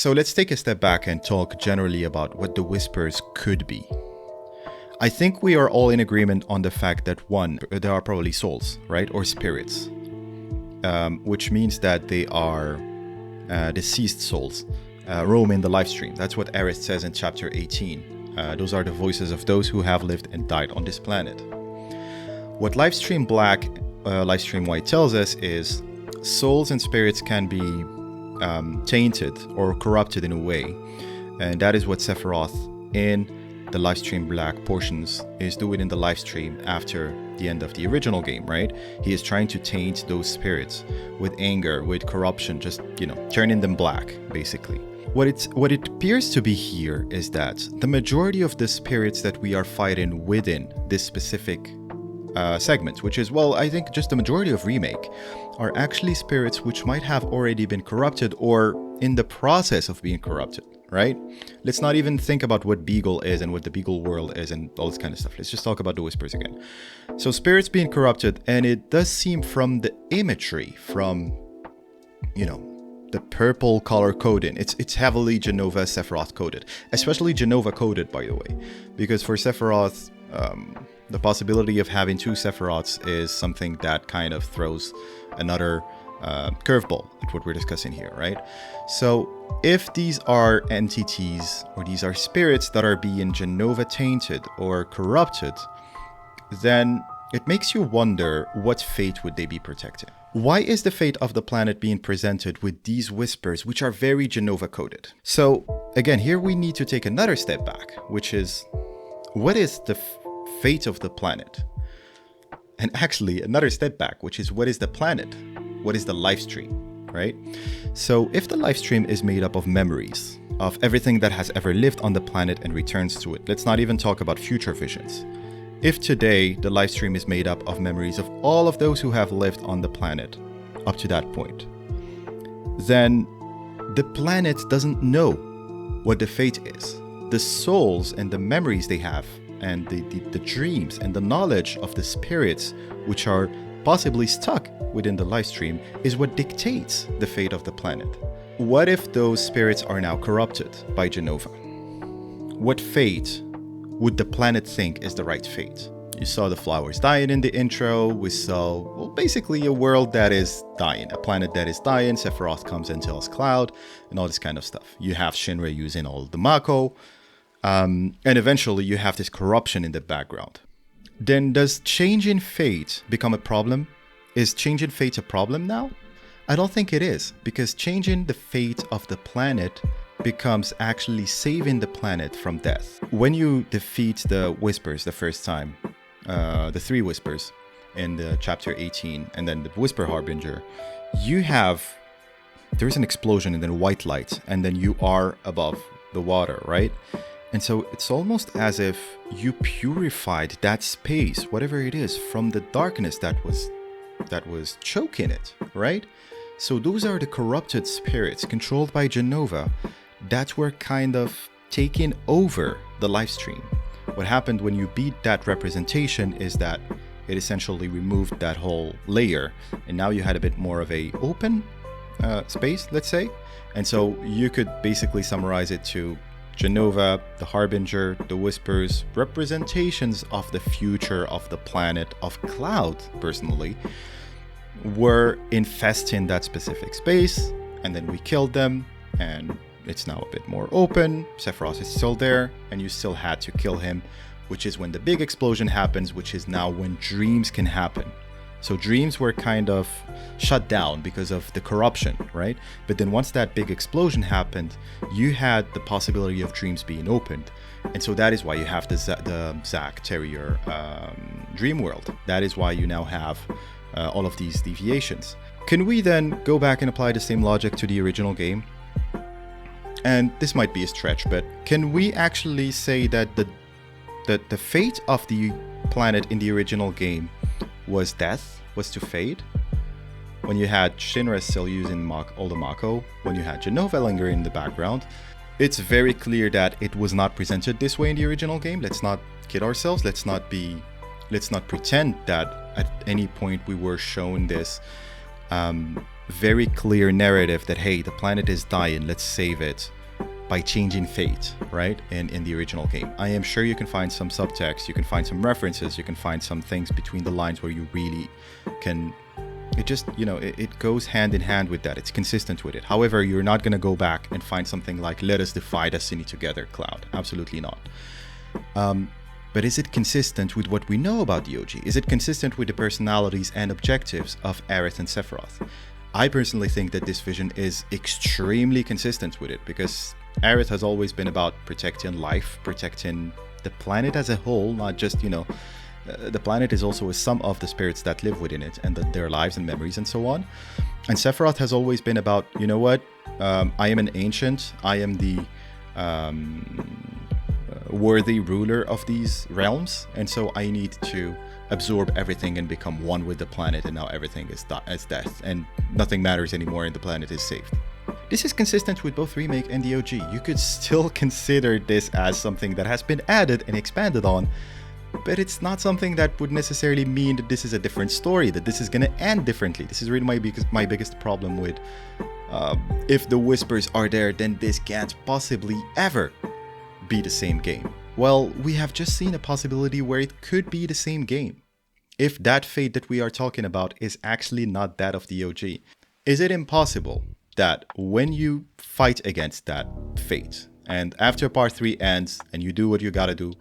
So let's take a step back and talk generally about what the Whispers could be. I think we are all in agreement on the fact that one, there are probably souls, right? Or spirits. Which means that they are deceased souls roaming the life stream. That's what Aerith says in chapter 18. Those are the voices of those who have lived and died on this planet. What Lifestream Black, Lifestream White tells us is souls and spirits can be tainted or corrupted in a way. And that is what Sephiroth in the Lifestream Black portions is doing in the Lifestream after the end of the original game, right? He is trying to taint those spirits with anger, with corruption, just, turning them black, basically. What it appears to be here is that the majority of the spirits that we are fighting within this specific segment, which is, well, I think just the majority of Remake, are actually spirits which might have already been corrupted or in the process of being corrupted, right? Let's not even think about what Beagle is and what the Beagle world is and all this kind of stuff. Let's just talk about the Whispers again. So spirits being corrupted, and it does seem from the imagery, from, the purple color coding, it's heavily JENOVA Sephiroth coded, especially JENOVA coded, by the way, because for Sephiroth, the possibility of having two Sephiroths is something that kind of throws another curveball at what we're discussing here, right? So if these are entities or these are spirits that are being JENOVA-tainted or corrupted, then it makes you wonder what fate would they be protecting? Why is the fate of the planet being presented with these whispers, which are very JENOVA coded? So again, here we need to take another step back, which is, what is the fate of the planet? And actually another step back, which is, what is the planet? What is the life stream, right? So if the life stream is made up of memories of everything that has ever lived on the planet and returns to it, let's not even talk about future visions. If today the life stream is made up of memories of all of those who have lived on the planet up to that point, then the planet doesn't know what the fate is. The souls and the memories they have and the dreams and the knowledge of the spirits which are possibly stuck within the life stream is what dictates the fate of the planet. What if those spirits are now corrupted by JENOVA? What fate would the planet think is the right fate? You saw the flowers dying in the intro. We saw, well, basically a world that is dying, a planet that is dying. Sephiroth comes and tells Cloud and all this kind of stuff. You have Shinra using all the Mako. And eventually you have this corruption in the background. Then does changing fate become a problem? Is changing fate a problem now? I don't think it is, because changing the fate of the planet becomes actually saving the planet from death. When you defeat the Whispers the first time, the three Whispers in the chapter 18, and then the Whisper Harbinger, there's an explosion and then white light, and then you are above the water, right? And so it's almost as if you purified that space, whatever it is, from the darkness that was choking it, right? So those are the corrupted spirits controlled by JENOVA that were kind of taking over the life stream. What happened when you beat that representation is that it essentially removed that whole layer, and now you had a bit more of a open space, let's say. And so you could basically summarize it to JENOVA, the Harbinger, the Whispers, representations of the future of the planet of Cloud, personally, were infesting that specific space, and then we killed them, and it's now a bit more open. Sephiroth is still there, and you still had to kill him, which is when the big explosion happens, which is now when dreams can happen. So dreams were kind of shut down because of the corruption, right? But then once that big explosion happened, you had the possibility of dreams being opened. And so that is why you have the Zack Terrier dream world. That is why you now have all of these deviations. Can we then go back and apply the same logic to the original game? And this might be a stretch, but can we actually say that the fate of the planet in the original game was death, was to fade? When you had Shinra still using all the Mako, when you had JENOVA lingering in the background, it's very clear that it was not presented this way in the original game. Let's not kid ourselves. Let's not pretend that at any point we were shown this very clear narrative that, hey, the planet is dying, let's save it by changing fate, right? In the original game. I am sure you can find some subtext, you can find some references, you can find some things between the lines where you really can, it just, you know, it goes hand in hand with that. It's consistent with it. However, you're not going to go back and find something like, let us defy destiny together, Cloud. Absolutely not. But is it consistent with what we know about the OG? Is it consistent with the personalities and objectives of Aerith and Sephiroth? I personally think that this vision is extremely consistent with it, because Aerith has always been about protecting life, protecting the planet as a whole, not just, you know, the planet is also a sum of the spirits that live within it and their lives and memories and so on. And Sephiroth has always been about, you know what, I am an ancient, I am the worthy ruler of these realms, and so I need to absorb everything and become one with the planet, and now everything is death and nothing matters anymore and the planet is saved. This is consistent with both Remake and the OG. You could still consider this as something that has been added and expanded on, but it's not something that would necessarily mean that this is a different story, that this is going to end differently. This is really my biggest problem with if the Whispers are there, then this can't possibly ever be the same game. Well, we have just seen a possibility where it could be the same game. If that fate that we are talking about is actually not that of the OG, is it impossible that when you fight against that fate, and after part 3 ends, and you do what you gotta do,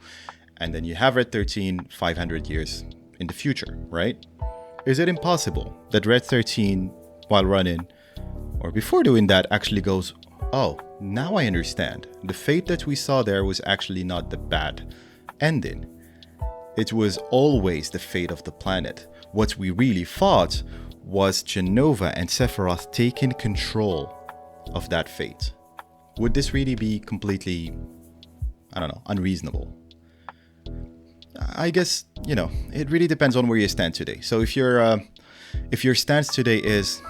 and then you have Red 13 500 years in the future, right? Is it impossible that Red 13, while running, or before doing that, actually goes, oh, now I understand. The fate that we saw there was actually not the bad ending. It was always the fate of the planet. What we really fought was JENOVA and Sephiroth taking control of that fate. Would this really be completely, I don't know, unreasonable? I guess, you know, it really depends on where you stand today. So if your stance today is,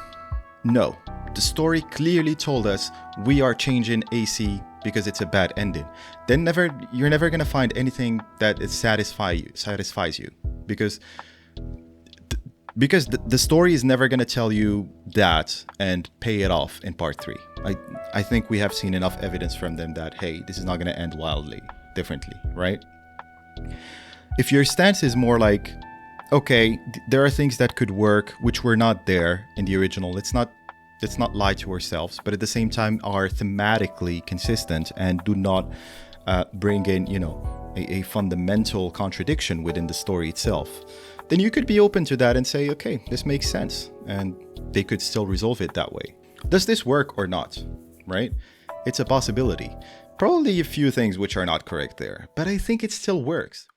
no, the story clearly told us we are changing AC because it's a bad ending, then you're never gonna find anything that satisfies you, because the story is never gonna tell you that and pay it off in part 3. I think we have seen enough evidence from them that, hey, this is not gonna end wildly differently, right? If your stance is more like, okay, there are things that could work which were not there in the original, let's not lie to ourselves, but at the same time are thematically consistent and do not bring in, you know, a fundamental contradiction within the story itself, then you could be open to that and say, okay, this makes sense, and they could still resolve it that way. Does this work or not, right? It's a possibility. Probably a few things which are not correct there, but I think it still works.